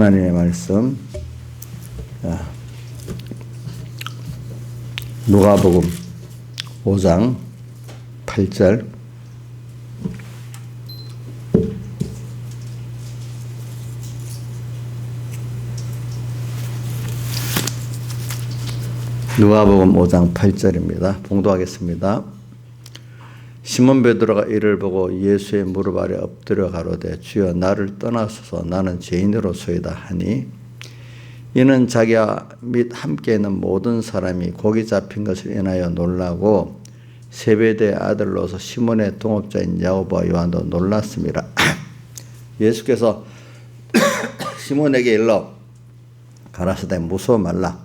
하나님의 말씀, 누가복음 5장 8절. 누가복음 5장 8절입니다. 봉독하겠습니다. 시몬 베드로가 이를 보고 예수의 무릎 아래 엎드려 가로되 주여 나를 떠나소서 나는 죄인으로소이다 하니 이는 자기와 및 함께 있는 모든 사람이 고기 잡힌 것을 인하여 놀라고 세베대의 아들로서 시몬의 동업자인 야고보와 요한도 놀랐습니다. 예수께서 시몬에게 일러 가라사대 무서워 말라.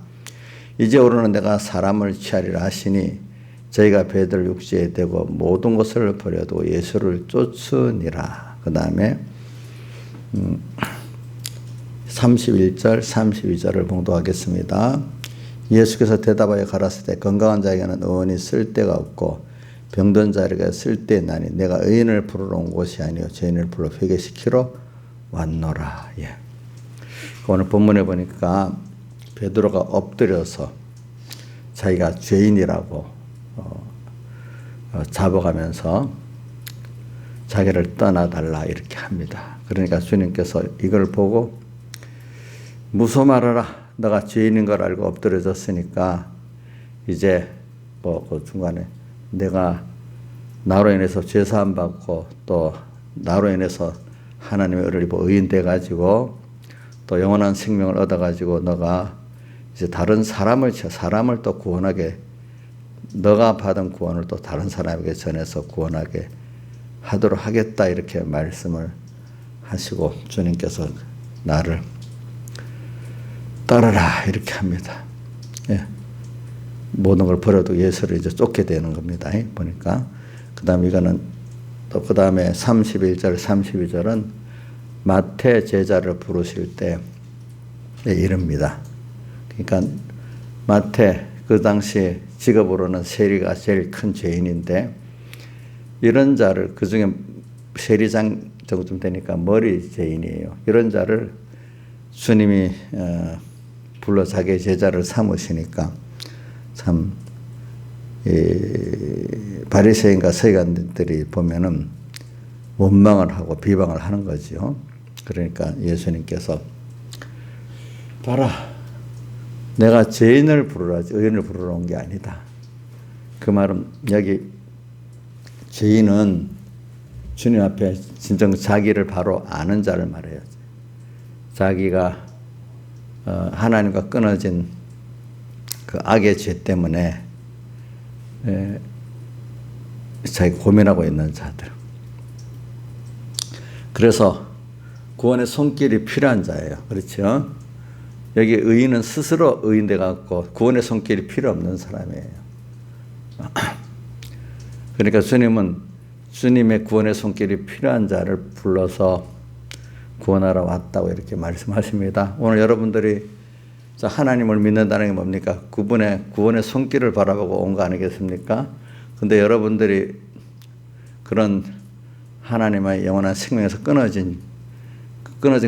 이제오로는 내가 사람을 취하리라 하시니 저희가 베드로 육지에 대고 모든 것을 버려두고 예수를 쫓으니라. 그 다음에 31절 32절을 봉독하겠습니다. 예수께서 대답하여 가라사대 건강한 자에게는 의원이 쓸데가 없고 병든 자에게 쓸데나니 내가 의인을 부르러 온 곳이 아니요 죄인을 불러 회개시키러 왔노라. 예. 오늘 본문에 보니까 베드로가 엎드려서 자기가 죄인이라고 잡아가면서 자기를 떠나달라 이렇게 합니다. 그러니까 주님께서 이걸 보고 무서워 말하라. 너가 죄인인 걸 알고 엎드려졌으니까 이제 그 중간에 내가 나로 인해서 죄사함 받고 또 나로 인해서 하나님의 의를 입어 의인 돼가지고 또 영원한 생명을 얻어가지고 너가 이제 다른 사람을 또 구원하게 너가 받은 구원을 또 다른 사람에게 전해서 구원하게 하도록 하겠다 이렇게 말씀을 하시고 주님께서 나를 따르라 이렇게 합니다. 예. 모든 걸 버려도 예수를 이제 쫓게 되는 겁니다. 보니까 그 다음 이거는 또 그 다음에 31절 32절은 마태 제자를 부르실 때 이릅니다. 그러니까 마태 그 당시 직업으로는 세리가 제일 큰 죄인인데 이런 자를 그중에 세리장 정도 되니까 머리 죄인이에요. 이런 자를 주님이 불러 자기의 제자를 삼으시니까 참 바리새인과 서기관들이 보면은 원망을 하고 비방을 하는 거죠. 그러니까 예수님께서 봐라. 내가 죄인을 부르라지 의인을 부르러 온 게 아니다. 그 말은 여기 죄인은 주님 앞에 진정 자기를 바로 아는 자를 말해요. 자기가 하나님과 끊어진 그 악의 죄 때문에 자기 고민하고 있는 자들. 그래서 구원의 손길이 필요한 자예요. 그렇죠? 여기 의인은 스스로 의인 돼갖고 구원의 손길이 필요 없는 사람이에요. 그러니까 주님은 주님의 구원의 손길이 필요한 자를 불러서 구원하러 왔다고 이렇게 말씀하십니다. 오늘 여러분들이 하나님을 믿는다는 게 뭡니까? 그분의 구원의 손길을 바라보고 온 거 아니겠습니까? 근데 여러분들이 그런 하나님의 영원한 생명에서 끊어진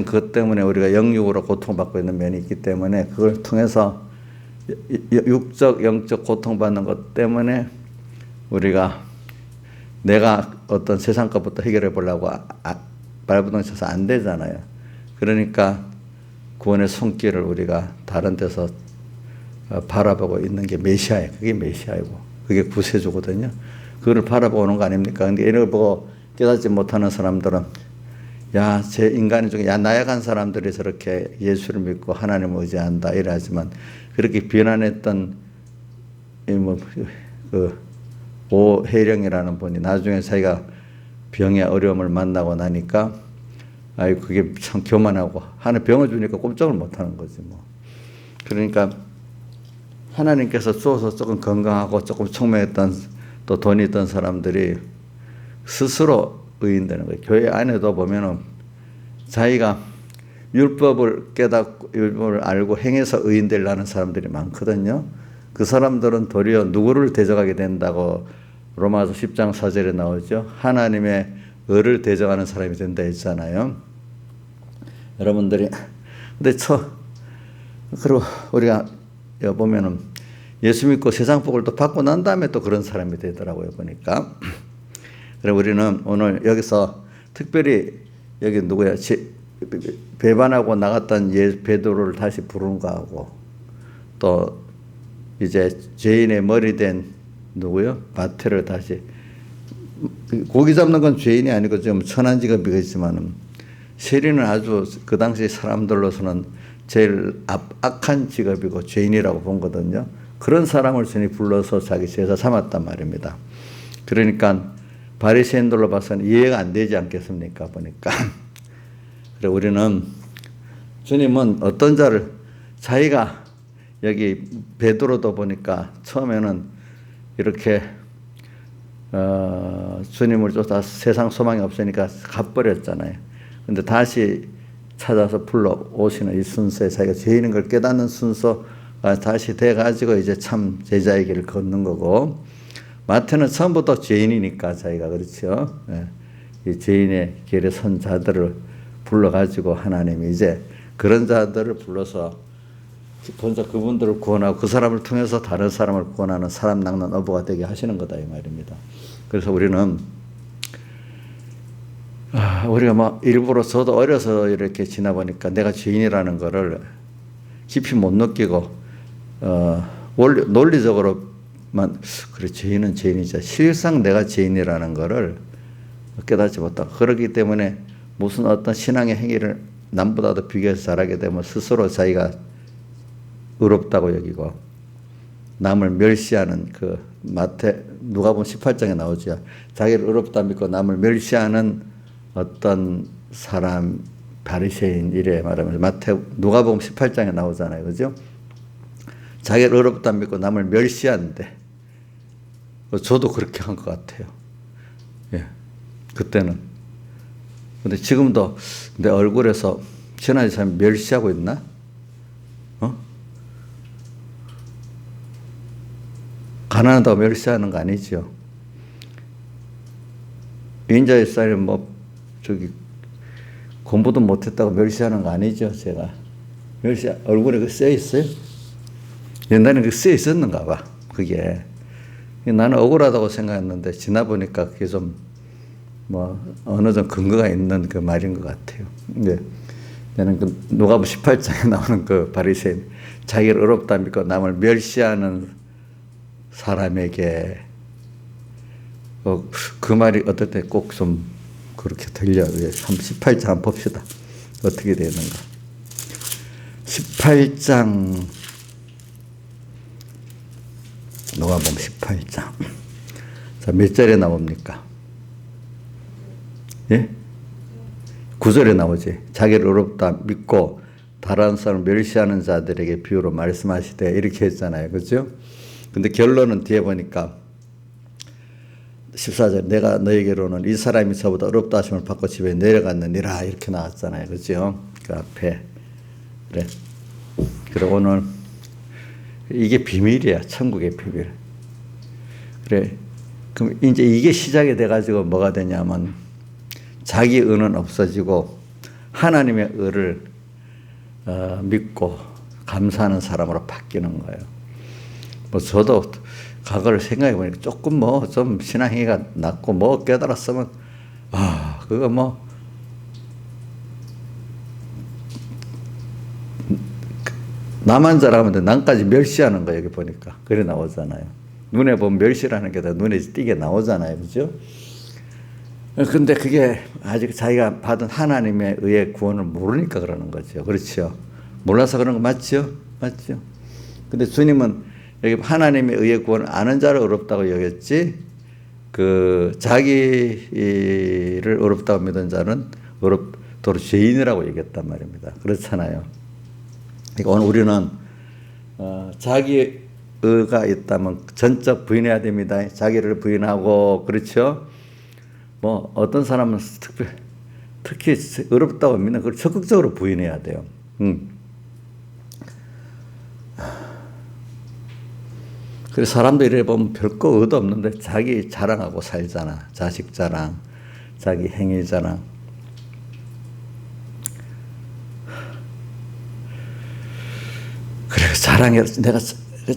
것 때문에 우리가 영육으로 고통받고 있는 면이 있기 때문에 그걸 통해서 육적, 영적 고통받는 것 때문에 우리가 내가 어떤 세상 것부터 해결해 보려고 발부동 쳐서 안 되잖아요. 그러니까 구원의 손길을 우리가 다른 데서 바라보고 있는 게 메시아예요. 그게 메시아이고 그게 구세주거든요. 그걸 바라보는 거 아닙니까? 근데 이걸 보고 깨닫지 못하는 사람들은 야, 제 인간 중에 나약한 사람들이 저렇게 예수를 믿고 하나님을 의지한다 이러지만 그렇게 비난했던 오혜령이라는 분이 나중에 자기가 병의 어려움을 만나고 나니까 아이 그게 참 교만하고 하는 병을 주니까 꼼짝을 못하는 거지 뭐. 그러니까 하나님께서 주어서 조금 건강하고 조금 총명했던 또 돈이 있던 사람들이 스스로 의인 되는 거예요. 교회 안에도 보면은 자기가 율법을 깨닫고 율법을 알고 행해서 의인 되려는 사람들이 많거든요. 그 사람들은 도리어 누구를 대적하게 된다고 로마서 10장 4절에 나오죠. 하나님의 의를 대적하는 사람이 된다 했잖아요. 여러분들이 근데 그리고 우리가 보면은 예수 믿고 세상 복을 또 받고 난 다음에 또 그런 사람이 되더라고요, 보니까. 그래서 우리는 오늘 여기서 특별히 여기 누구야? 배반하고 나갔던 베드로를 다시 부르는 거하고 또 이제 죄인의 머리 된 누구요? 마태를 다시 고기 잡는 건 죄인이 아니고 좀 천한 직업이겠지만은 세리는 아주 그 당시 사람들로서는 제일 악한 직업이고 죄인이라고 본 거거든요. 그런 사람을 주님이 불러서 자기 제자 삼았단 말입니다. 그러니까 바리새인들로 봐서는 이해가 안 되지 않겠습니까? 보니까. 그래 우리는 주님은 어떤 자를 자기가 여기 베드로도 보니까 처음에는 이렇게 주님을 쫓아 세상 소망이 없으니까 가버렸잖아요. 근데 다시 찾아서 불러 오시는 이 순서에 자기가 죄인인 걸 깨닫는 순서가 다시 돼가지고 이제 참 제자의 길을 걷는 거고, 마태는 처음부터 죄인이니까 자기가 그렇죠. 예. 이 죄인의 길에 선 자들을 불러가지고 하나님이 이제 그런 자들을 불러서 먼저 그분들을 구원하고 그 사람을 통해서 다른 사람을 구원하는 사람 낚는 어부가 되게 하시는 거다 이 말입니다. 그래서 우리는 우리가 뭐 일부러 저도 어려서 이렇게 지나보니까 내가 죄인이라는 거를 깊이 못 느끼고 논리적으로만 그래 죄인은 죄인이죠. 실상 내가 죄인이라는 거를 깨닫지 못하고 그렇기 때문에 무슨 어떤 신앙의 행위를 남보다도 비교해서 잘하게 되면 스스로 자기가 의롭다고 여기고 남을 멸시하는 그 누가복음 18장에 나오죠. 자기를 의롭다 믿고 남을 멸시하는 어떤 사람 바리새인 이래 말하면 누가복음 18장에 나오잖아요. 그죠? 자기를 의롭다 믿고 남을 멸시하는데 저도 그렇게 한 것 같아요. 예. 그때는. 근데 지금도 내 얼굴에서 지난해 사람이 멸시하고 있나? 가난하다고 멸시하는 거 아니죠. 인자의 쌀이 공부도 못했다고 멸시하는 거 아니죠, 제가. 얼굴에 그 쓰여 있어요? 옛날에는 그 쓰여 있었는가 봐, 그게. 나는 억울하다고 생각했는데, 지나보니까 그게 좀, 어느 정도 근거가 있는 그 말인 것 같아요. 근데 나는 그 누가복음 18장에 나오는 그 바리새인, 자기를 의롭다 믿고 남을 멸시하는 사람에게 그 말이 어떨 때 꼭 좀 그렇게 들려요. 18장 한번 봅시다. 어떻게 되는가. 18장 누가복음 18장 자, 몇 절에 나옵니까? 예? 9절에 나오지. 자기를 의롭다 믿고 다른 사람을 멸시하는 자들에게 비유로 말씀하시되 이렇게 했잖아요. 그렇죠? 근데 결론은 뒤에 보니까 14절 내가 너에게로는 이 사람이 저보다 어렵다 하심을 받고 집에 내려갔느니라 이렇게 나왔잖아요. 그렇죠? 그 앞에. 그래. 그리고 오늘 이게 비밀이야. 천국의 비밀. 그래. 그럼 이제 이게 시작이 돼가지고 뭐가 되냐면 자기 의는 없어지고 하나님의 의를 믿고 감사하는 사람으로 바뀌는 거예요. 저도 과거를 생각해 보니까 조금 좀 신앙행위가 낮고 깨달았으면 그거 나만 잘하면 돼. 남까지 멸시하는 거 여기 보니까 그래 나오잖아요. 눈에 보면 멸시라는 게 다 눈에 띄게 나오잖아요. 그죠? 근데 그게 아직 자기가 받은 하나님의 의의 구원을 모르니까 그러는 거죠. 그렇죠? 몰라서 그런 거 맞죠? 맞죠? 근데 주님은 여기 하나님의 의의 구원을 아는 자를 의롭다고 여겼지, 자기를 의롭다고 믿은 자는 도로 죄인이라고 얘기했단 말입니다. 그렇잖아요. 그러니까 오늘 우리는, 자기 의가 있다면 전적 부인해야 됩니다. 자기를 부인하고, 그렇죠? 어떤 사람은 특히 의롭다고 믿는 걸 적극적으로 부인해야 돼요. 그래서 사람도 이래 보면 별거 의도 없는데 자기 자랑하고 살잖아. 자식 자랑, 자기 행위 자랑. 그래 자랑해 내가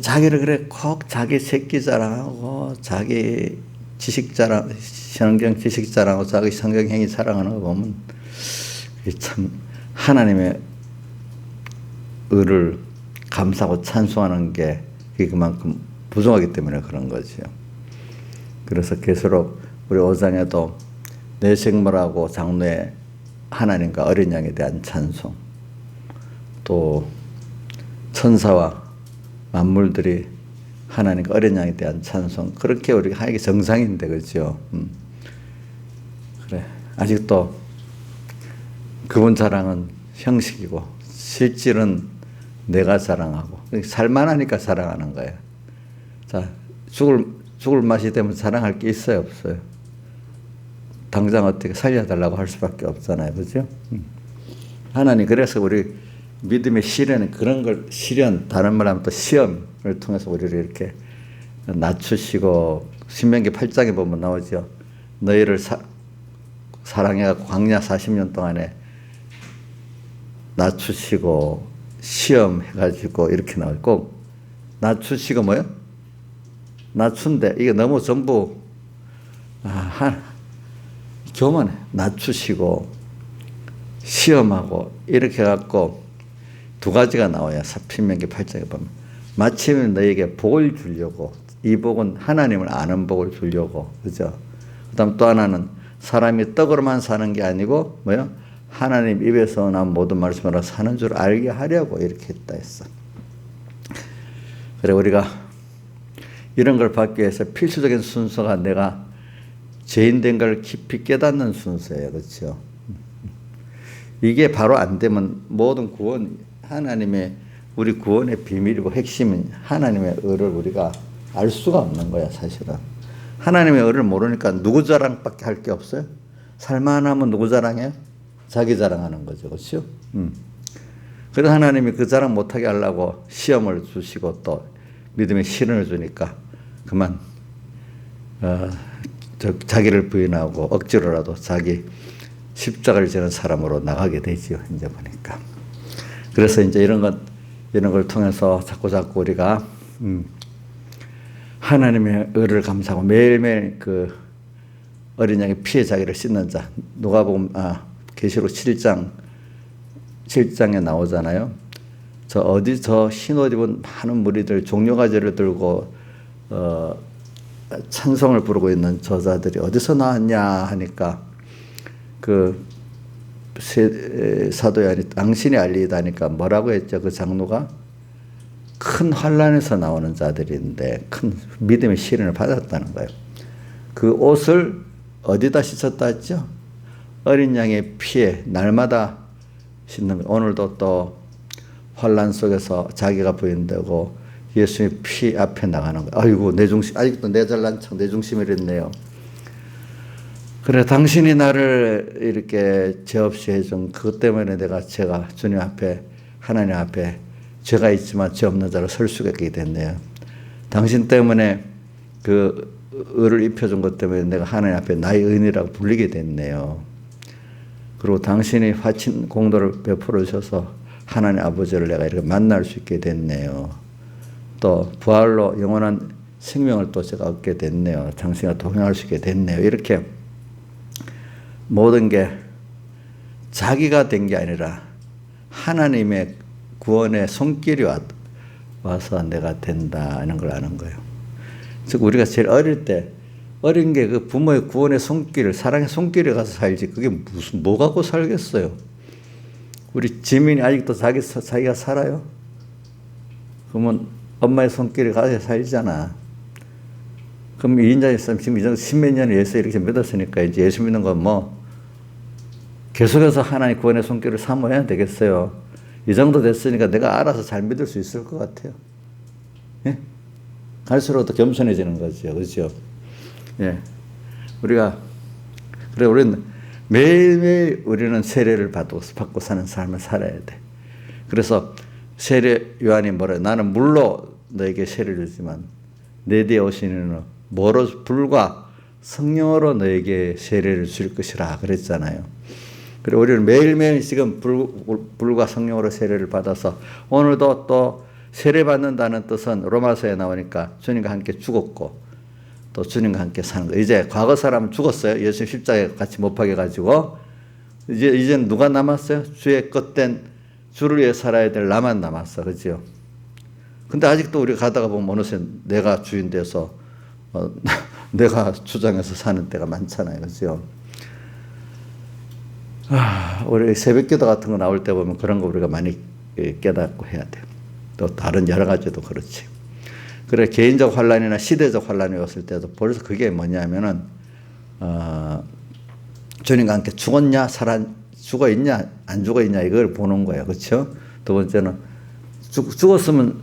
자기를 그래 꼭 자기 새끼 자랑하고 자기 지식 자랑 성경 지식 자랑하고 자기 성경 행위 자랑하는 거 보면 참 하나님의 의를 감사하고 찬송하는 게 그만큼 부족하기 때문에 그런 거죠. 그래서 계시록 우리 5장에도 내 생물하고 장로의 하나님과 어린 양에 대한 찬송, 또 천사와 만물들이 하나님과 어린 양에 대한 찬송, 그렇게 우리가 하는 게 정상인데 그렇죠. 그래 아직도 그분 자랑은 형식이고 실질은 내가 자랑하고 살만하니까 자랑하는 거예요. 자 죽을 맛이 되면 자랑할 게 있어요 없어요? 당장 어떻게 살려달라고 할 수밖에 없잖아요. 그죠? 하나님 그래서 우리 믿음의 시련은 그런 걸 시련 다른 말 하면 또 시험을 통해서 우리를 이렇게 낮추시고 신명기 8장에 보면 나오죠. 너희를 사랑해서 광야 40년 동안에 낮추시고 시험해가지고 이렇게 나와요. 꼭 낮추시고 뭐요? 낮춘데 이게 너무 전부 교만해. 낮추시고 시험하고 이렇게 해갖고 두 가지가 나와요. 신명기 8장에 보면 마침 너에게 복을 주려고, 이 복은 하나님을 아는 복을 주려고, 그죠? 그다음 또 하나는 사람이 떡으로만 사는 게 아니고 뭐요? 하나님 입에서 난 모든 말씀으로 사는 줄 알게 하려고 이렇게 했다 했어. 그래 우리가 이런 걸 받기 위해서 필수적인 순서가 내가 죄인된 걸 깊이 깨닫는 순서예요. 그렇죠? 이게 바로 안 되면 모든 구원, 하나님의 우리 구원의 비밀이고 핵심은 하나님의 의를 우리가 알 수가 없는 거야 사실은. 하나님의 의를 모르니까 누구 자랑밖에 할 게 없어요. 살만하면 누구 자랑해요? 자기 자랑하는 거죠. 그렇죠? 그래서 하나님이 그 자랑 못하게 하려고 시험을 주시고 또 믿음의 시련을 주니까 그만 자기를 부인하고 억지로라도 자기 십자가를 지는 사람으로 나가게 되지요. 이제 보니까. 그래서 이제 이런 걸 통해서 자꾸 우리가 하나님의 의를 감사하고 매일매일 그 어린 양의 피에 자기를 씻는 자. 누가복음 계시록 7장에 나오잖아요. 저 흰옷 입은 많은 무리들 종려가지를 들고 찬송을 부르고 있는 저자들이 어디서 나왔냐 하니까 그 사도 요한이 당신이 알리다니까 뭐라고 했죠? 그 장로가 큰 환란에서 나오는 자들인데 큰 믿음의 시련을 받았다는 거예요. 그 옷을 어디다 씻었다 했죠? 어린 양의 피에 날마다 씻는 거예요. 오늘도 또 환란 속에서 자기가 부인되고 예수의 피 앞에 나가는 거예요. 아이고 내 중심, 아직도 내 잘난 척 내 중심이랬네요. 그래 당신이 나를 이렇게 죄 없이 해준 그것 때문에 제가 주님 앞에 하나님 앞에 죄가 있지만 죄 없는 자로 설 수가 있게 됐네요. 당신 때문에 그 의를 입혀준 것 때문에 내가 하나님 앞에 나의 의인이라고 불리게 됐네요. 그리고 당신이 화친 공도를 베풀어 주셔서 하나님 아버지를 내가 이렇게 만날 수 있게 됐네요. 또 부활로 영원한 생명을 또 제가 얻게 됐네요. 당신과 동행할 수 있게 됐네요. 이렇게 모든 게 자기가 된 게 아니라 하나님의 구원의 손길이 와서 내가 된다는 걸 아는 거예요. 즉 우리가 제일 어릴 때 어린 게 그 부모의 구원의 손길, 사랑의 손길에 가서 살지 그게 뭐 갖고 살겠어요. 우리 지민이 아직도 자기가 살아요? 그러면 엄마의 손길에 가서 살잖아. 그럼 인자 있으면 지금 이제 십몇 년을 예수 이렇게 믿었으니까 이제 예수 믿는 건 뭐 계속해서 하나님 구원의 손길을 사모해야 되겠어요. 이 정도 됐으니까 내가 알아서 잘 믿을 수 있을 것 같아요. 예? 갈수록 더 겸손해지는 거죠. 그렇죠? 예. 우리는 매일매일 우리는 세례를 받고 사는 삶을 살아야 돼. 그래서 세례 요한이 뭐래? 나는 물로 너에게 세례를 주지만 내 뒤에 오시는 뭐로 불과 성령으로 너에게 세례를 줄 것이라 그랬잖아요. 그리고 우리는 매일매일 지금 불과 성령으로 세례를 받아서 오늘도 또 세례받는다는 뜻은 로마서에 나오니까 주님과 함께 죽었고 또 주님과 함께 사는 거예요. 이제 과거 사람은 죽었어요. 예수 십자가에 같이 못 박혀 가지고 이제는 누가 남았어요? 주의 것된 주를 위해 살아야 될 나만 남았어. 그죠? 근데 아직도 우리가 가다가 보면 어느새 내가 주인 돼서 내가 주장해서 사는 때가 많잖아요. 그죠? 우리 새벽기도 같은 거 나올 때 보면 그런 거 우리가 많이 깨닫고 해야 돼요. 또 다른 여러 가지도 그렇지. 그래 개인적 환란이나 시대적 환란이 왔을 때도 벌써 그게 뭐냐면은 주님과 함께 죽었냐 죽어 있냐 안 죽어 있냐 이걸 보는 거예요. 그렇죠? 두 번째는 죽었으면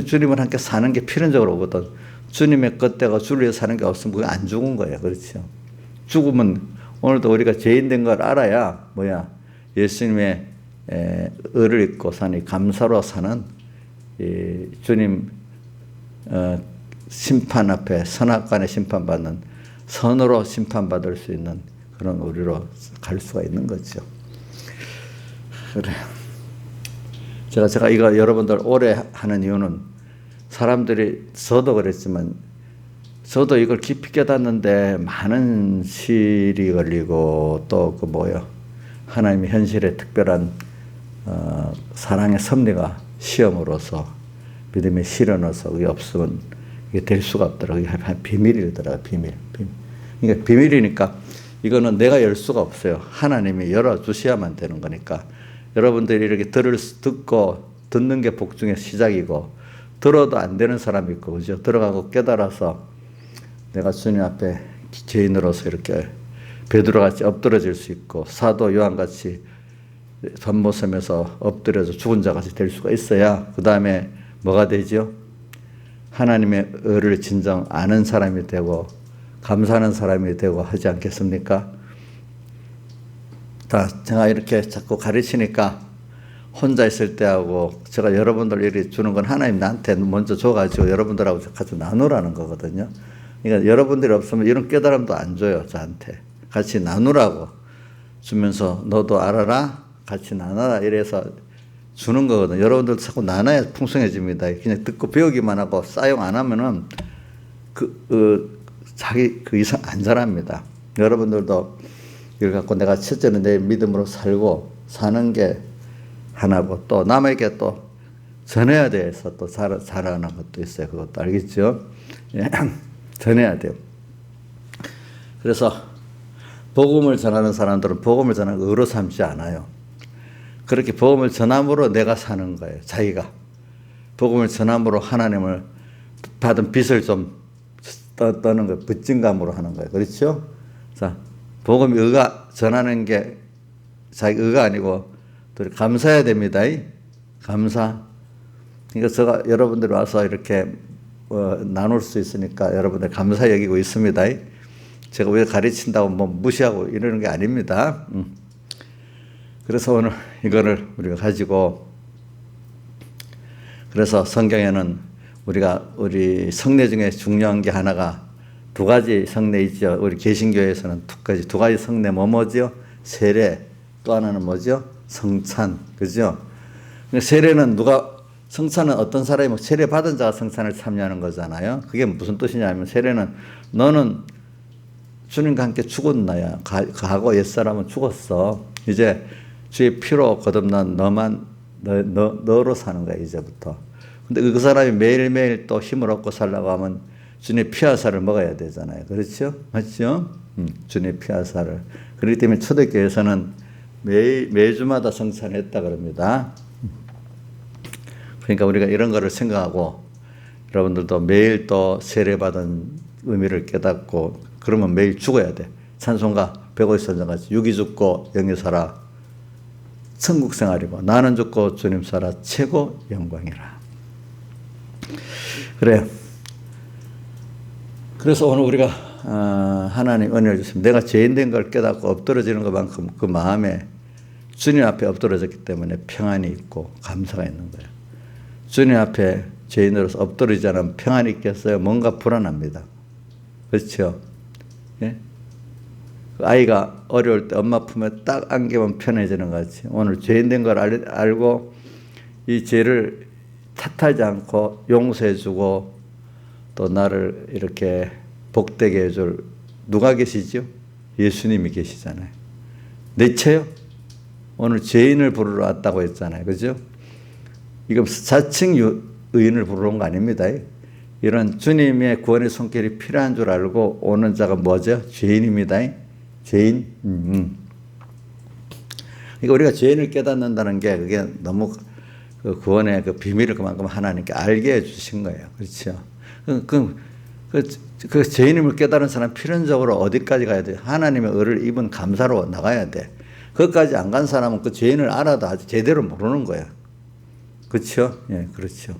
주님과 함께 사는 게 필연적으로 오거든. 주님의 것대가 주를 위해 사는 게 없으면 그게 안 죽은 거예요. 그렇죠? 죽으면 오늘도 우리가 죄인 된 걸 알아야 예수님의 의를 입고 사니 감사로 사는 주님 심판 앞에 선악간에 심판받는 선으로 심판받을 수 있는 그런 우리로 갈 수가 있는 거죠. 그래. 제가 이거 여러분들 오래 하는 이유는 사람들이 저도 그랬지만 저도 이걸 깊이 깨닫는데 많은 시일이 걸리고 또 하나님의 현실의 특별한 사랑의 섭리가 시험으로서 믿음의 실현으로서 그게 없으면 이게 될 수가 없더라고요. 비밀이더라고요. 비밀. 그러니까 비밀이니까 이거는 내가 열 수가 없어요. 하나님이 열어주셔야만 되는 거니까 여러분들이 이렇게 듣는 게 복중의 시작이고 들어도 안 되는 사람이 있고 그죠? 들어가고 깨달아서 내가 주님 앞에 죄인으로서 이렇게 베드로같이 엎드러질 수 있고 사도 요한같이 전모섬에서 엎드려서 죽은 자같이 될 수가 있어야 그 다음에 뭐가 되죠? 하나님의 의를 진정 아는 사람이 되고 감사하는 사람이 되고 하지 않겠습니까? 제가 이렇게 자꾸 가르치니까 혼자 있을 때하고 제가 여러분들 이렇게 주는 건 하나님 나한테 먼저 줘가지고 여러분들하고 같이 나누라는 거거든요. 그러니까 여러분들이 없으면 이런 깨달음도 안 줘요. 저한테. 같이 나누라고 주면서 너도 알아라. 같이 나눠라. 이래서 주는 거거든요. 여러분들도 자꾸 나눠야 풍성해집니다. 그냥 듣고 배우기만 하고 사용 안 하면은 자기 그 이상 안 자랍니다. 여러분들도 이걸 갖고 내가 첫째는 내 믿음으로 살고 사는 게 하나고 또 남에게 또 전해야 돼서 또 잘하는 것도 있어요. 그것도 알겠죠? 예. 전해야 돼요. 그래서 복음을 전하는 사람들은 복음을 전하는 거 의로 삼지 않아요. 그렇게 복음을 전함으로 내가 사는 거예요. 자기가. 복음을 전함으로 하나님을 받은 빚을 좀 떠는 거예요. 빚진감으로 하는 거예요. 그렇죠? 자, 복음 의가 전하는 게 자기 의가 아니고 또 감사해야 됩니다. 감사. 그러니까 제가 여러분들이 와서 이렇게 나눌 수 있으니까 여러분들 감사 여기고 있습니다. 제가 왜 가르친다고 무시하고 이러는 게 아닙니다. 그래서 오늘 이거를 우리가 가지고 그래서 성경에는 우리 성례 중에 중요한 게 하나가 두 가지 성례 있죠. 우리 개신교에서는 두 가지 성례 뭐죠? 세례 또 하나는 뭐죠? 성찬. 그죠? 세례는 성찬은 어떤 사람이 세례 받은 자가 성찬을 참여하는 거잖아요. 그게 무슨 뜻이냐면 세례는 너는 주님과 함께 죽었나야. 과거 옛사람은 죽었어. 이제 주의 피로 거듭난 너로 사는 거야, 이제부터. 근데 그 사람이 매일매일 또 힘을 얻고 살려고 하면 주님의 피화살을 먹어야 되잖아요. 그렇죠? 맞죠? 주님의 피화살을. 그렇기 때문에 초대교회에서는 매주마다 성찬을 했다 그럽니다. 그러니까 우리가 이런 거를 생각하고 여러분들도 매일 또 세례받은 의미를 깨닫고 그러면 매일 죽어야 돼. 찬송가 150절 같이 육이 죽고 영이 살아 천국 생활이고 나는 죽고 주님 살아 최고 영광이라. 그래. 그래서 오늘 우리가 하나님 은혜를 주시면 내가 죄인 된 걸 깨닫고 엎드러지는 것만큼 그 마음에 주님 앞에 엎드러졌기 때문에 평안이 있고 감사가 있는 거예요. 주님 앞에 죄인으로서 엎드리지 않으면 평안이 있겠어요? 뭔가 불안합니다. 그렇죠? 예? 아이가 어려울 때 엄마 품에 딱 안기면 편해지는 것 같이 오늘 죄인 된 걸 알고 이 죄를 탓하지 않고 용서해주고 또 나를 이렇게 복되게 해줄 누가 계시죠? 예수님이 계시잖아요. 내쳐요? 오늘 죄인을 부르러 왔다고 했잖아요. 그죠? 이거 자칭 의인을 부르러 온 거 아닙니다. 이런 주님의 구원의 손길이 필요한 줄 알고 오는 자가 뭐죠? 죄인입니다. 죄인. 그러니까 우리가 죄인을 깨닫는다는 게 그게 너무 그 구원의 그 비밀을 그만큼 하나님께 알게 해주신 거예요. 그렇죠? 그 죄인임을 깨달은 사람 필연적으로 어디까지 가야 돼요? 하나님의 의를 입은 감사로 나가야 돼. 거기까지 안 간 사람은 그 죄인을 알아도 아직 제대로 모르는 거야. 그렇죠? 예, 그렇죠.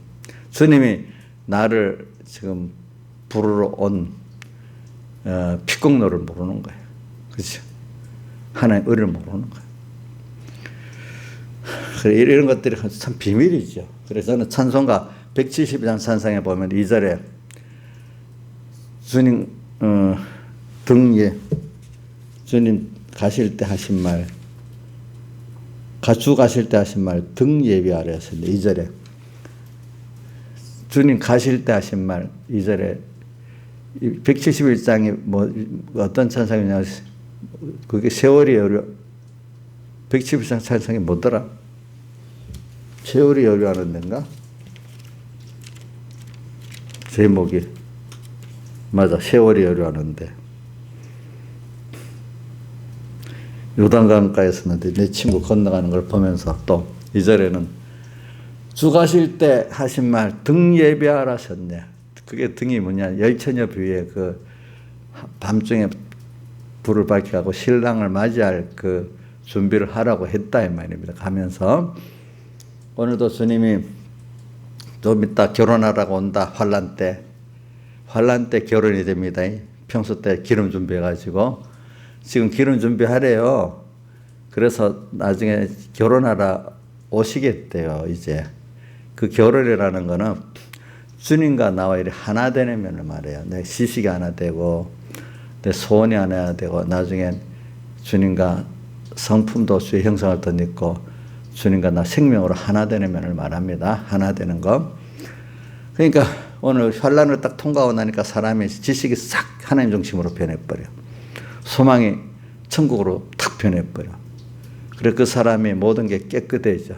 주님이 나를 지금 부르러 온 피공로를 모르는 거예요. 그렇죠? 하나님의 의를 모르는 거예요. 그래, 이런 것들이 참 비밀이죠. 그래서 저는 찬송가 172장 찬송에 보면 2절에 주님 등에 주님 가실 때 하신 말, 주 가실 때 하신 말 등 예비하라 했습니다. 2절에 주님 가실 때 하신 말 2절에 171장이 뭐 어떤 찬송이냐, 그게 세월이 여류 171장 찬송이 뭐더라? 세월이 여류하는 데인가? 제목이 맞아, 세월이 여류하는데 요단강가에 섰는데 내 친구 건너가는 걸 보면서 또 2절에는 주 가실 때 하신 말 등 예비하라 하셨네. 그게 등이 뭐냐, 열처녀 비유에 그 밤중에 불을 밝혀가고 신랑을 맞이할 그 준비를 하라고 했다 이 말입니다. 가면서 오늘도 주님이 좀 이따 결혼하라고 온다. 환란 때 결혼이 됩니다. 평소 때 기름 준비해가지고 지금 기름 준비하래요. 그래서 나중에 결혼하라 오시겠대요. 이제 그 결혼이라는 거는 주님과 나와 이렇게 하나 되는 말이에요. 내 시식이 하나 되고 내 소원이 하나 되고 나중에 주님과 성품도 주의 형상을 덧입고 주님과 나 생명으로 하나 되는 면을 말합니다. 하나 되는 거. 그러니까 오늘 환란을 딱 통과하고 나니까 사람의 지식이 싹 하나님 중심으로 변해버려. 소망이 천국으로 탁 변해버려. 그래 그 사람이 모든 게 깨끗해져.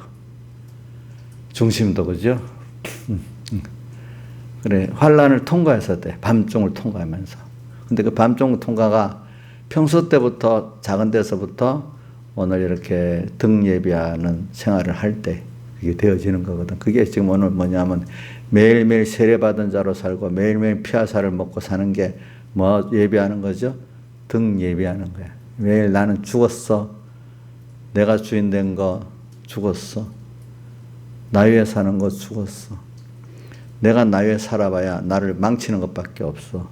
중심도 그죠? 그래 환란을 통과해서 돼. 밤중을 통과하면서. 근데 그 밤중 통과가 평소 때부터 작은 데서부터 오늘 이렇게 등 예비하는 생활을 할 때 그게 되어지는 거거든. 그게 지금 오늘 뭐냐면 매일매일 세례받은 자로 살고 매일매일 피하사를 먹고 사는 게 뭐 예비하는 거죠? 등 예비하는 거야. 매일 나는 죽었어. 내가 주인 된 거 죽었어. 나 위에 사는 거 죽었어. 내가 나 위에 살아봐야 나를 망치는 것밖에 없어.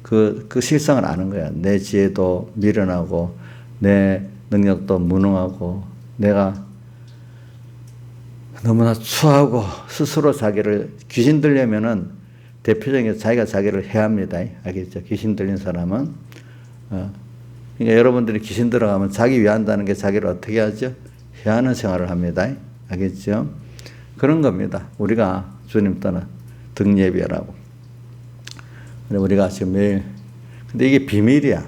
그 실상을 아는 거야. 내 지혜도 미련하고 내 능력도 무능하고 내가 너무나 추하고 스스로 자기를 귀신 들려면은 대표적인 자기가 자기를 해합니다. 알겠죠? 귀신 들린 사람은. 그러니까 여러분들이 귀신 들어가면 자기 위한다는 게 자기를 어떻게 하죠? 해하는 생활을 합니다. 알겠죠? 그런 겁니다. 우리가 주님 떠나 등 예비하라고. 우리가 지금 매일 근데 이게 비밀이야.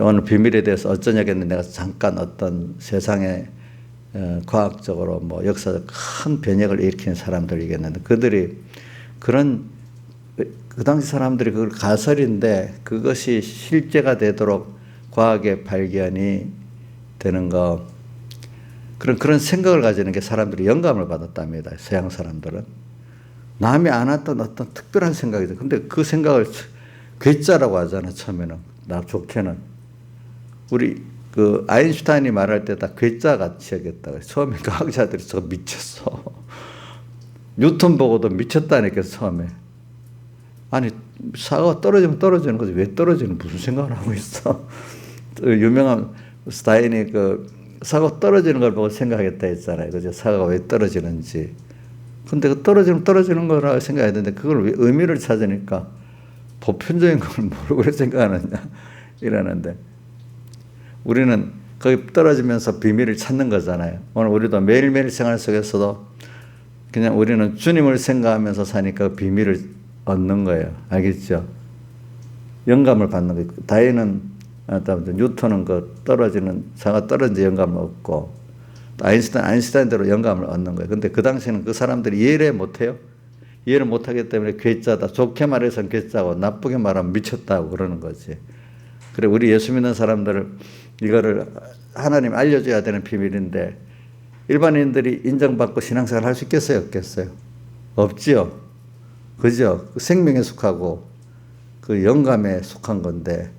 오늘 비밀에 대해서 어쩌냐겠는데 내가 잠깐 어떤 세상에 과학적으로 뭐 역사적 큰 변혁을 일으킨 사람들이겠는데 그들이 그 당시 사람들이 그걸 가설인데 그것이 실제가 되도록 과학의 발견이 되는 거 그런 생각을 가지는 게 사람들이 영감을 받았답니다. 서양 사람들은 남이 안 했던 어떤 특별한 생각이죠. 근데 그 생각을 괴짜라고 하잖아. 처음에는 나 좋게는 우리 그 아인슈타인이 말할 때 다 괴짜 같이 여겼다고. 처음에 과학자들이 저거 미쳤어. 뉴턴 보고도 미쳤다니까 처음에. 아니 사과가 떨어지면 떨어지는 거지 왜 떨어지는 무슨 생각을 하고 있어. 유명한 스타인이 그 사과 떨어지는 걸 보고 생각했다 했잖아요. 그죠? 사과가 왜 떨어지는지. 근데 그 떨어지는 거라고 생각했는데 그걸 왜 의미를 찾으니까 보편적인 걸 모르고 왜 생각하느냐 이러는데 우리는 거기 떨어지면서 비밀을 찾는 거잖아요. 오늘 우리도 매일매일 생활 속에서도 그냥 우리는 주님을 생각하면서 사니까 그 비밀을 얻는 거예요. 알겠죠? 영감을 받는 거예요. 다윈은, 뉴턴은 그 떨어지는, 사가 떨어진 영감을 얻고, 또 아인슈타인대로 영감을 얻는 거예요. 근데 그 당시에는 그 사람들이 이해를 못해요. 이해를 못하기 때문에 괴짜다. 좋게 말해서는 괴짜고, 나쁘게 말하면 미쳤다고 그러는 거지. 그래, 우리 예수 믿는 사람들을 이거를 하나님 알려줘야 되는 비밀인데, 일반인들이 인정받고 신앙생활 할 수 있겠어요? 없겠어요? 없지요. 그죠? 그 생명에 속하고 그 영감에 속한 건데,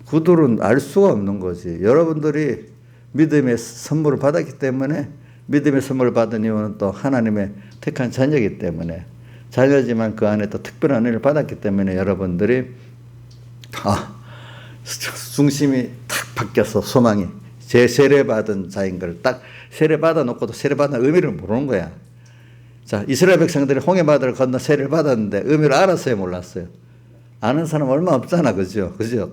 그들은 알 수가 없는 거지. 여러분들이 믿음의 선물을 받았기 때문에, 믿음의 선물을 받은 이유는 또 하나님의 택한 자녀이기 때문에, 자녀지만 그 안에 또 특별한 은혜를 받았기 때문에 여러분들이 중심이 탁 바뀌어서 소망이 제 세례받은 자인 걸 딱 세례받아 놓고도 세례받은 의미를 모르는 거야. 자, 이스라엘 백성들이 홍해바다를 건너 세례를 받았는데 의미를 알았어요, 몰랐어요? 아는 사람 얼마 없잖아, 그죠? 그죠?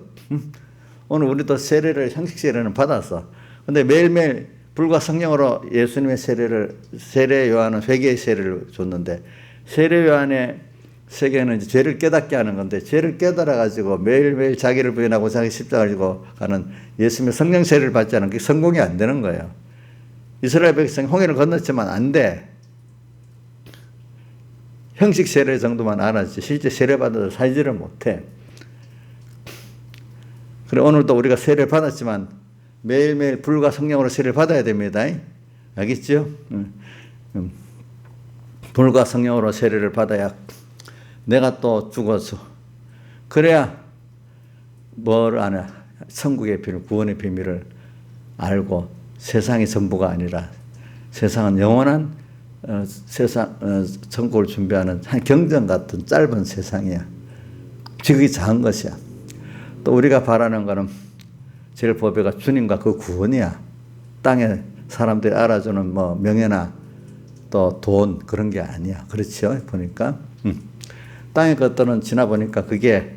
오늘 우리도 세례를, 형식 세례는 받았어. 근데 매일매일 불과 성령으로 예수님의 세례 요한은 회개의 세례를 줬는데, 세례 요한의 세계는 이제 죄를 깨닫게 하는 건데, 죄를 깨달아가지고 매일매일 자기를 부인하고 자기 십자가를 지고 가는 예수님의 성령 세례를 받지 않으면 그게 성공이 안 되는 거예요. 이스라엘 백성이 홍해를 건넜지만 안 돼. 형식 세례 정도만 알았지 실제 세례 받아서 살지를 못해. 그래, 오늘도 우리가 세례를 받았지만 매일매일 불과 성령으로 세례를 받아야 됩니다. 알겠죠? 불과 성령으로 세례를 받아야 내가 또 죽어서, 그래야 뭘 아냐, 천국의 비밀, 구원의 비밀을 알고, 세상이 전부가 아니라 세상은 영원한 천국을 준비하는 한 경전 같은 짧은 세상이야. 지극히 작은 것이야. 또 우리가 바라는 것은 제일 보배가 주님과 그 구원이야. 땅에 사람들이 알아주는 뭐 명예나 또 돈, 그런 게 아니야. 그렇죠? 보니까 땅의 것들은 지나보니까 그게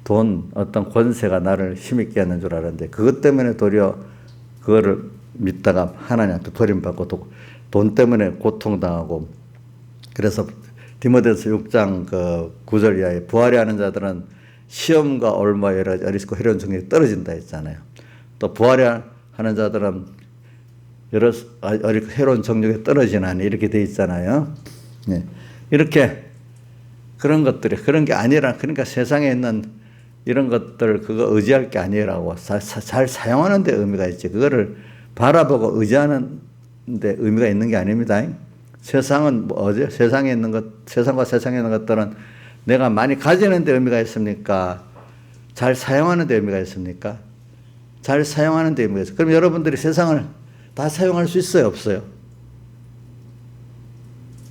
돈, 어떤 권세가 나를 힘있게 하는 줄 알았는데, 그것 때문에 도리어 그거를 믿다가 하나님한테 버림받고 돈 때문에 고통당하고. 그래서 디모데서 6장 그 9절 이하에 부활이 하는 자들은 시험과 올무와 어리석고 해로운 정력이 떨어진다 했잖아요. 또 부활이 하는 자들은 해로운 정력이 떨어지나니 이렇게 돼 있잖아요. 네. 이렇게 그런 것들이, 그런 게 아니라, 그러니까 세상에 있는 이런 것들 그거 의지할 게 아니라고, 잘 사용하는 데 의미가 있지. 그거를 바라보고 의지하는 데 의미가 있는 게 아닙니다. 세상은 뭐죠? 세상에 있는 것, 세상과 세상에 있는 것들은 내가 많이 가지는 데 의미가 있습니까? 잘 사용하는 데 의미가 있습니까? 잘 사용하는 데 의미가 있어요. 그럼 여러분들이 세상을 다 사용할 수 있어요, 없어요?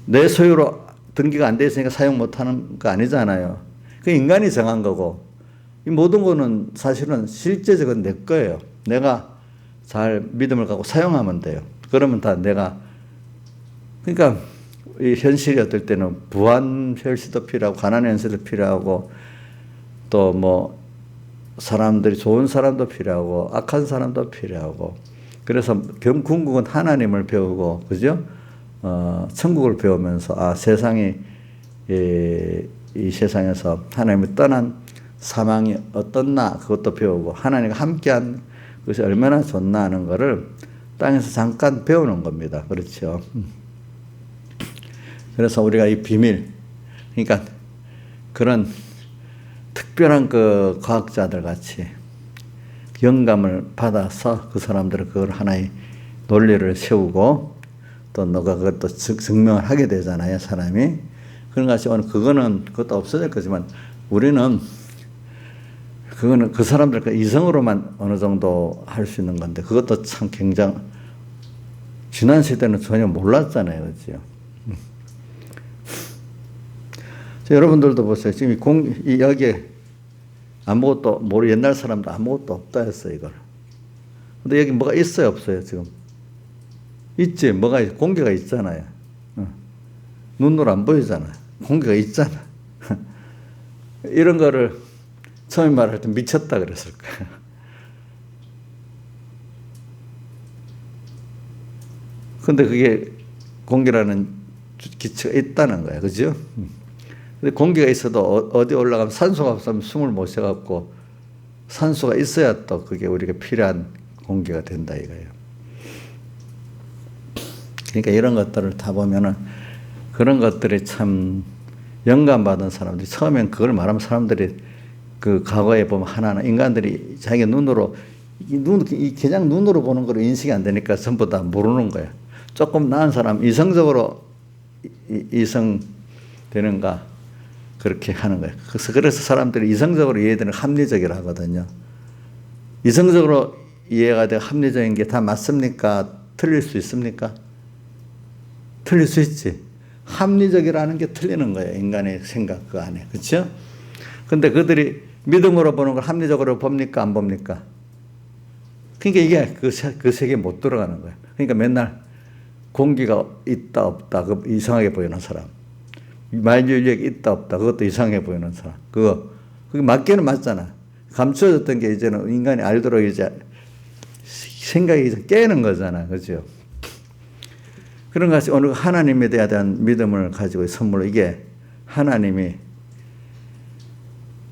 내 소유로 등기가 안 돼 있으니까 사용 못하는 거 아니잖아요. 그 인간이 정한 거고, 이 모든 거는 사실은 실제적으로 내 거예요. 내가 잘 믿음을 갖고 사용하면 돼요. 그러면 다 내가, 그러니까 이 현실이 어떨 때는 부한 현실도 필요하고, 가난한 현실도 필요하고, 또 뭐 사람들이 좋은 사람도 필요하고, 악한 사람도 필요하고. 그래서 궁극은 하나님을 배우고, 그죠? 천국을 배우면서, 세상이, 이 세상에서 하나님을 떠난 사망이 어떻나 그것도 배우고, 하나님과 함께한 것이 얼마나 좋나 하는 것을 땅에서 잠깐 배우는 겁니다. 그렇죠? 그래서 우리가 이 비밀, 그러니까 그런 특별한 그 과학자들 같이 영감을 받아서 그 사람들은 그걸 하나의 논리를 세우고, 또 너가 그것도 증명을 하게 되잖아요, 사람이. 그런 것이 오늘 그것도 없어질 거지만, 우리는 그거는 그 사람들 이성으로만 어느 정도 할 수 있는 건데, 그것도 참 지난 세대는 전혀 몰랐잖아요, 그렇죠? 여러분들도 보세요. 지금 여기에 아무것도 옛날 사람도 아무것도 없다 했어요, 이걸. 근데 여기 뭐가 있어요, 없어요, 지금? 있지, 공기가 있잖아요. 눈으로 안 보이잖아요. 공기가 있잖아. 이런 거를 처음에 말할 때 미쳤다 그랬을 거예요. 근데 그게 공기라는 기체가 있다는 거예요. 그죠? 근데 공기가 있어도 어디 올라가면 산소가 없으면 숨을 못 쉬어갖고 산소가 있어야 또 그게 우리가 필요한 공기가 된다 이거예요. 그러니까 이런 것들을 다 보면은 그런 것들이 참 영감받은 사람들이 처음엔 그걸 말하면 사람들이 그 과거에 보면 하나하나 인간들이 자기 눈으로 그냥 눈으로 보는 거로 인식이 안 되니까 전부 다 모르는 거예요. 조금 나은 사람 이성적으로 이성되는가 그렇게 하는 거예요. 그래서 사람들이 이성적으로 이해되는 합리적이라 하거든요. 이성적으로 이해가 되고 합리적인 게 다 맞습니까? 틀릴 수 있습니까? 틀릴 수 있지. 합리적이라는 게 틀리는 거예요. 인간의 생각 그 안에. 그렇죠? 근데 그들이 믿음으로 보는 걸 합리적으로 봅니까? 안 봅니까? 그러니까 이게 그 세계에 못 들어가는 거예요. 그러니까 맨날 공기가 있다 없다 그 이상하게 보이는 사람, 만유인력이 있다 없다 그것도 이상하게 보이는 사람, 그게 맞기는 맞잖아. 감추어졌던 게 이제는 인간이 알도록 이제 생각이 이제 깨는 거잖아. 그죠? 그런 것이 오늘 하나님에 대한 믿음을 가지고 선물로 이게 하나님이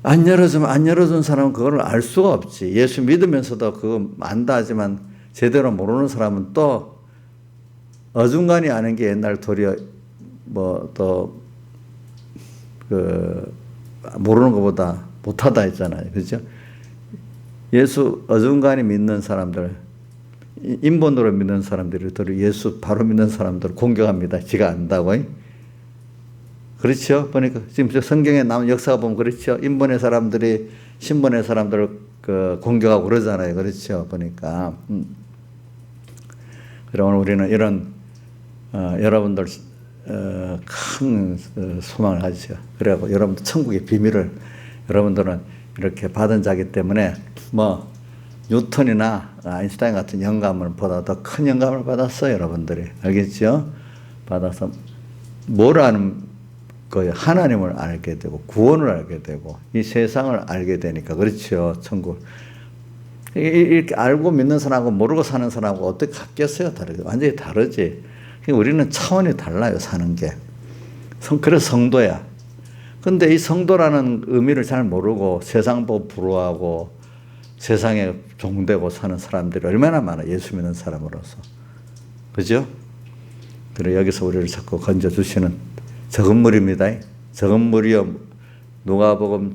안 열어준 사람은 그걸 알 수가 없지. 예수 믿으면서도 그거 안다 하지만 제대로 모르는 사람은 또 어중간히 아는 게 옛날 도리어 모르는 것보다 못하다 했잖아요. 그죠? 예수 어중간히 믿는 사람들, 인본으로 믿는 사람들이 예수 바로 믿는 사람들을 공격합니다. 지가 안다고. 그렇죠? 보니까 지금 성경에 나온 역사가 보면 그렇죠? 인본의 사람들이 신본의 사람들을 공격하고 그러잖아요. 그렇죠? 보니까. 그럼 오늘 우리는 이런 여러분들 큰 소망을 가지죠. 그래갖고 여러분들 천국의 비밀을 여러분들은 이렇게 받은 자기 때문에 뉴턴이나 아인슈타인 같은 영감을 보다 더 큰 영감을 받았어요. 여러분들이. 알겠죠? 받아서 뭘 아는 거예요? 하나님을 알게 되고 구원을 알게 되고 이 세상을 알게 되니까. 그렇죠? 천국. 이렇게 알고 믿는 사람하고 모르고 사는 사람하고 어떻게 같겠어요? 다르죠. 완전히 다르지. 우리는 차원이 달라요. 사는 게. 그래서 성도야. 근데 이 성도라는 의미를 잘 모르고 세상 보고 부러워하고 세상에 종되고 사는 사람들이 얼마나 많아. 예수 믿는 사람으로서. 그죠? 그리고 여기서 우리를 자꾸 건져주시는 적은 물입니다. 적은 물이요. 누가복음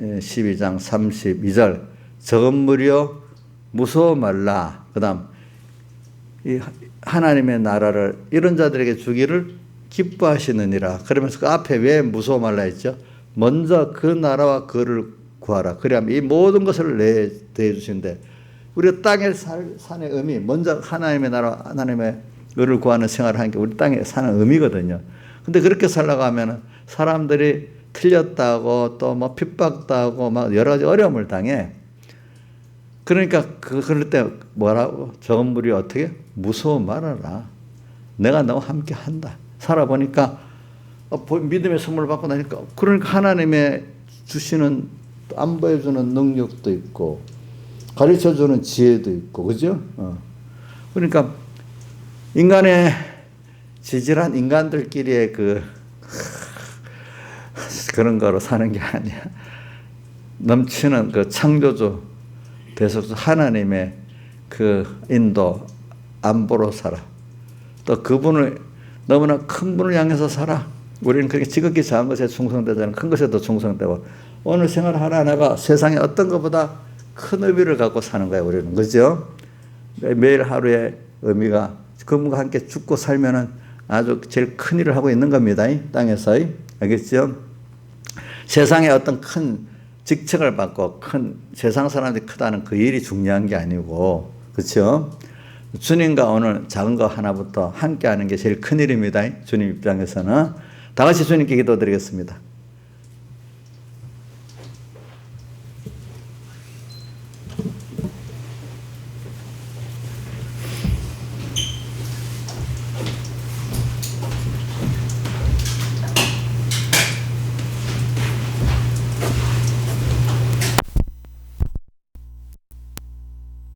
12장 32절. 적은 물이요. 무서워 말라. 그 다음 이 하나님의 나라를 이런 자들에게 주기를 기뻐하시느니라. 그러면서 그 앞에 왜 무서워 말라 했죠? 먼저 그 나라와 그를 구하라. 그래야만 이 모든 것을 내게 주신대. 우리 땅에 사는 의미, 먼저 하나님의 나라, 하나님의 의를 구하는 생활을 하는 게 우리 땅에 사는 의미거든요. 근데 그렇게 살라고 하면 사람들이 틀렸다고 또 핍박도 하고 여러 가지 어려움을 당해. 그러니까 그럴 때 뭐라고? 적은 물이 어떻게? 무서워 말아라. 내가 너와 함께 한다. 살아보니까 믿음의 선물을 받고 나니까 그러니까 하나님의 주시는 안보해주는 능력도 있고 가르쳐주는 지혜도 있고 그죠? 그러니까 인간의 지질한 인간들끼리의 그런 거로 사는 게 아니야. 넘치는 그 창조주 대속주 하나님의 그 인도 안보로 살아. 또 그분을 너무나 큰 분을 향해서 살아. 우리는 그렇게 지극히 작은 것에 충성되잖아요. 큰 것에도 충성되고 오늘 생활 하나하나가 세상에 어떤 것보다 큰 의미를 갖고 사는 거예요. 우리는. 그죠? 매일 하루의 의미가 그분과 함께 죽고 살면은 아주 제일 큰 일을 하고 있는 겁니다. 이 땅에서. 알겠죠? 세상에 어떤 큰 직책을 받고 큰 세상 사람들이 크다는 그 일이 중요한 게 아니고 그렇죠? 주님과 오늘 작은 거 하나부터 함께 하는 게 제일 큰 일입니다. 주님 입장에서는. 다 같이 주님께 기도드리겠습니다.